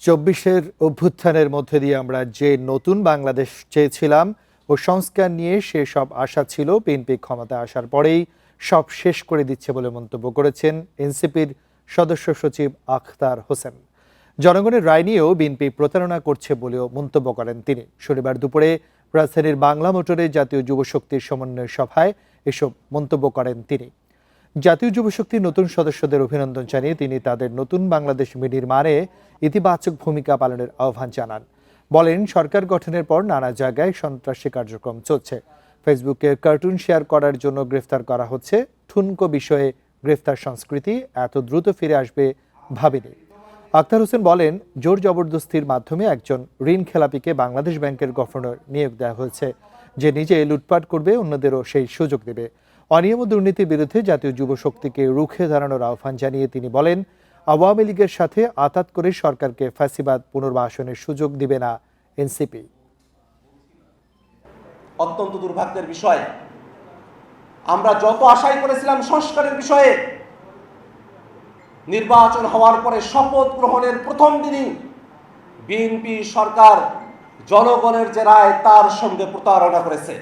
চব্বিশের অভ্যুত্থানের মধ্যে দিয়ে আমরা যে নতুন বাংলাদেশ চেয়েছিলাম ও সংস্কার নিয়ে সেসব আশা ছিল, বিএনপি ক্ষমতায় আসার পরেই সব শেষ করে দিচ্ছে বলে মন্তব্য করেছেন এনসিপির সদস্য সচিব আখতার হোসেন। জনগণের রায় নিয়েও বিএনপি প্রতারণা করছে বলেও মন্তব্য করেন তিনি। শনিবার দুপুরে রাজধানীর বাংলা মোটরে জাতীয় যুবশক্তির সমন্বয় সভায় এসব মন্তব্য করেন তিনি। জাতীয় যুবশক্তির নতুন সদস্যদের অভিনন্দন জানিয়ে তিনি তাদের নতুন বাংলাদেশ বিনির্মাণে ইতিবাচক ভূমিকা পালনের আহ্বান জানান। বলেন, সরকার গঠনের পর নানা জায়গায় সন্ত্রাসী কার্যক্রম চলছে। ফেসবুকে কার্টুন শেয়ার করার জন্য গ্রেফতার করা হচ্ছে। ঠুনকো বিষয়ে গ্রেফতার সংস্কৃতি এত দ্রুত ফিরে আসবে ভাবিনি। আখতার হোসেন বলেন, জোর জবরদস্তির মাধ্যমে একজন ঋণ খেলাপিকে বাংলাদেশ ব্যাংকের গভর্নর নিয়োগ দেওয়া হয়েছে, যে নিজে লুটপাট করবে, অন্যদেরও সেই সুযোগ দেবে। অনিয়ম ও দুর্নীতির বিরুদ্ধে জাতীয় যুবশক্তিকে রুখে দাঁড়ানোর আহ্বান জানিয়ে তিনি বলেন, আওয়ামী লীগের সাথে আঁতাত করে সরকারকে ফ্যাসিবাদ পুনর্বাসনের সুযোগ দিবে না এনসিপি। অত্যন্ত দুর্ভাগ্যের বিষয়, আমরা যত আশাই করেছিলাম সংস্কারের বিষয়ে, নির্বাচন হওয়ার পরে শপথ গ্রহণের প্রথম দিনই বিএনপি সরকার জনগণের যে রায় তার সঙ্গে প্রতারণা করেছে।